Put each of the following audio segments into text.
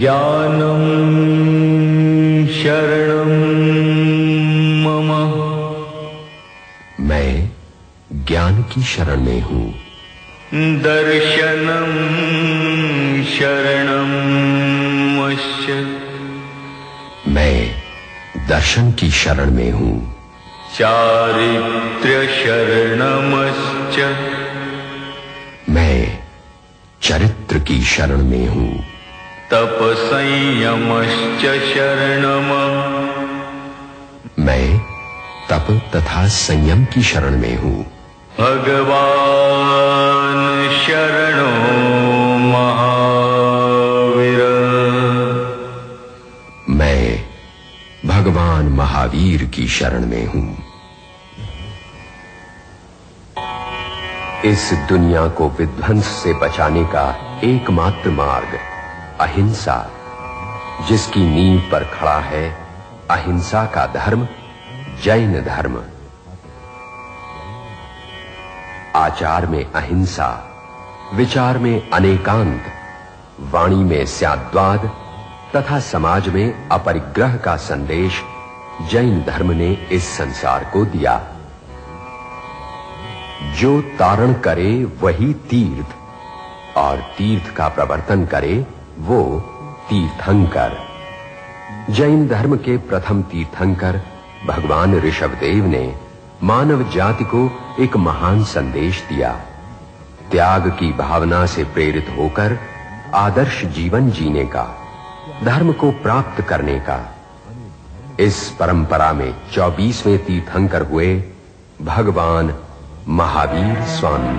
ज्ञानं शरणं मम। मैं ज्ञान की शरण में हूँ। दर्शनं शरणं मस्य। मैं दर्शन की शरण में हूँ। चारित्र्य शरणमश्च। मैं चरित्र की शरण में हूँ। तप संयमश्च शरणम। मैं तप तथा संयम की शरण में हूँ। भगवान शरणो महावीर। मैं भगवान महावीर की शरण में हूँ। इस दुनिया को विध्वंस से बचाने का एकमात्र मार्ग अहिंसा, जिसकी नींव पर खड़ा है अहिंसा का धर्म, जैन धर्म। आचार में अहिंसा, विचार में अनेकांत, वाणी में स्याद्वाद तथा समाज में अपरिग्रह का संदेश जैन धर्म ने इस संसार को दिया। जो तारण करे वही तीर्थ, और तीर्थ का प्रवर्तन करे वो तीर्थंकर। जैन धर्म के प्रथम तीर्थंकर भगवान ऋषभदेव ने मानव जाति को एक महान संदेश दिया। त्याग की भावना से प्रेरित होकर आदर्श जीवन जीने का, धर्म को प्राप्त करने का। इस परंपरा में 24वें तीर्थंकर हुए भगवान महावीर स्वामी।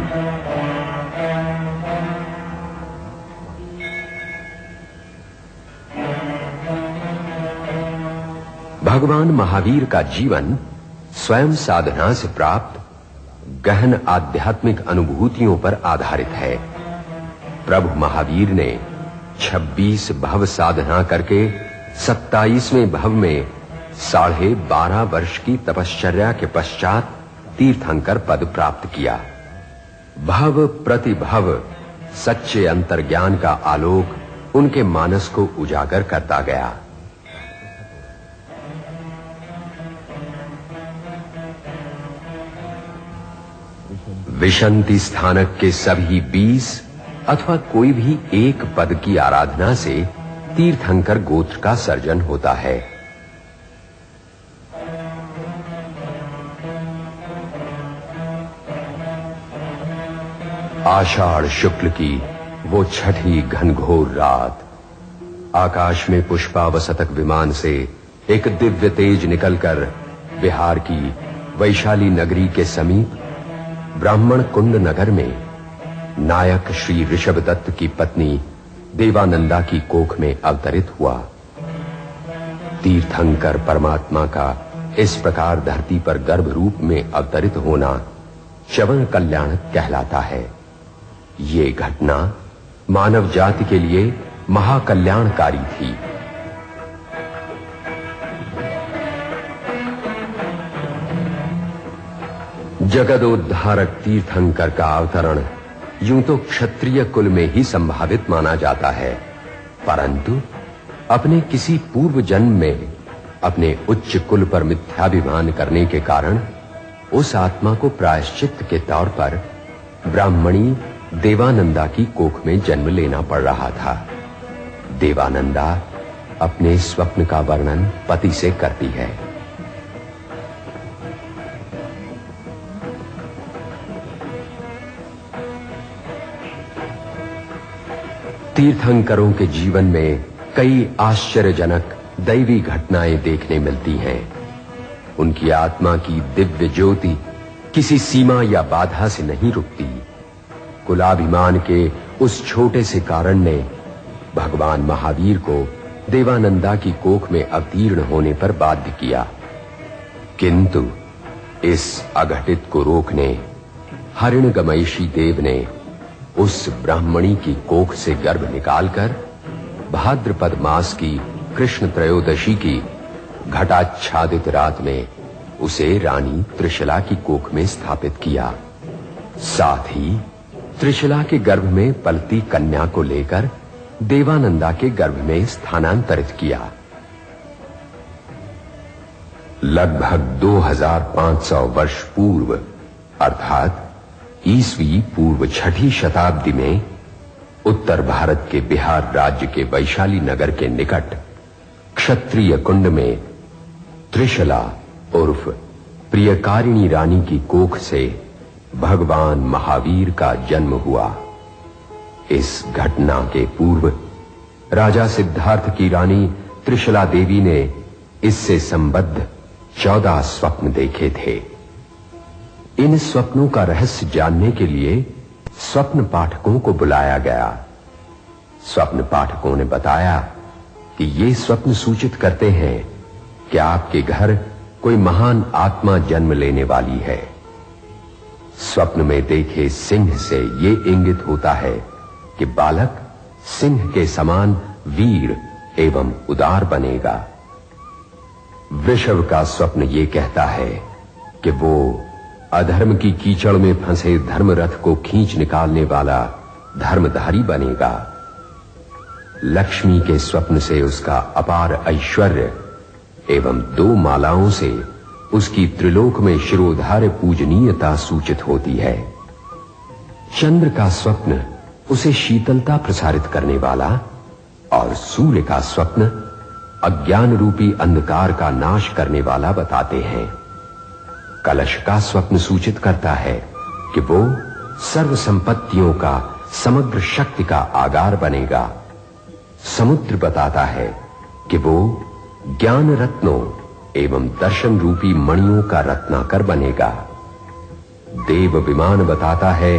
भगवान महावीर का जीवन स्वयं साधना से प्राप्त गहन आध्यात्मिक अनुभूतियों पर आधारित है। प्रभु महावीर ने 26 भव साधना करके 27वें भव में 12.5 वर्ष की तपश्चर्या के पश्चात तीर्थंकर पद प्राप्त किया। भव प्रति भव सच्चे अंतर्ज्ञान का आलोक उनके मानस को उजागर करता गया। विशंति स्थानक के सभी 20 अथवा कोई भी एक पद की आराधना से तीर्थंकर गोत्र का सर्जन होता है। आषाढ़ शुक्ल की वो छठी घनघोर रात, आकाश में पुष्पावसतक विमान से एक दिव्य तेज निकलकर बिहार की वैशाली नगरी के समीप ब्राह्मण कुंड नगर में नायक श्री ऋषभदत्त की पत्नी देवानंदा की कोख में अवतरित हुआ। तीर्थंकर परमात्मा का इस प्रकार धरती पर गर्भ रूप में अवतरित होना च्यवन कल्याण कहलाता है। ये घटना मानव जाति के लिए महाकल्याणकारी थी। जगदोद्धारक तीर्थंकर का अवतरण यूं तो क्षत्रिय कुल में ही संभावित माना जाता है, परंतु अपने किसी पूर्व जन्म में अपने उच्च कुल पर मिथ्याभिमान करने के कारण उस आत्मा को प्रायश्चित्त के तौर पर ब्राह्मणी देवानंदा की कोख में जन्म लेना पड़ रहा था। देवानंदा अपने स्वप्न का वर्णन पति से करती है। तीर्थंकरों के जीवन में कई आश्चर्यजनक दैवी घटनाएं देखने मिलती हैं। उनकी आत्मा की दिव्य ज्योति किसी सीमा या बाधा से नहीं रुकती। कुलाभिमान के उस छोटे से कारण ने भगवान महावीर को देवानंदा की कोख में अवतीर्ण होने पर बाध्य किया, किंतु इस अघटित को रोकने हरिणगमयशी देव ने उस ब्राह्मणी की कोख से गर्भ निकालकर भाद्रपद मास की कृष्ण त्रयोदशी की घटाच्छादित रात में उसे रानी त्रिशला की कोख में स्थापित किया। साथ ही त्रिशला के गर्भ में पलती कन्या को लेकर देवानंदा के गर्भ में स्थानांतरित किया। लगभग 2500 वर्ष पूर्व अर्थात ईसवी पूर्व 6ठी शताब्दी में उत्तर भारत के बिहार राज्य के वैशाली नगर के निकट क्षत्रिय कुंड में त्रिशला उर्फ प्रियकारिणी रानी की कोख से भगवान महावीर का जन्म हुआ। इस घटना के पूर्व राजा सिद्धार्थ की रानी त्रिशला देवी ने इससे संबद्ध 14 स्वप्न देखे थे। इन स्वप्नों का रहस्य जानने के लिए स्वप्न पाठकों को बुलाया गया। स्वप्न पाठकों ने बताया कि ये स्वप्न सूचित करते हैं कि आपके घर कोई महान आत्मा जन्म लेने वाली है। स्वप्न में देखे सिंह से ये इंगित होता है कि बालक सिंह के समान वीर एवं उदार बनेगा। वृषभ का स्वप्न ये कहता है कि वो अधर्म की कीचड़ में फंसे धर्मरथ को खींच निकालने वाला धर्मधारी बनेगा। लक्ष्मी के स्वप्न से उसका अपार ऐश्वर्य एवं 2 मालाओं से उसकी त्रिलोक में शिरोधार्य पूजनीयता सूचित होती है। चंद्र का स्वप्न उसे शीतलता प्रसारित करने वाला और सूर्य का स्वप्न अज्ञान रूपी अंधकार का नाश करने वाला बताते हैं। कलश का स्वप्न सूचित करता है कि वो सर्व संपत्तियों का समग्र शक्ति का आगार बनेगा। समुद्र बताता है कि वो ज्ञान रत्नों एवं दर्शन रूपी मणियों का रत्नाकर बनेगा। देव विमान बताता है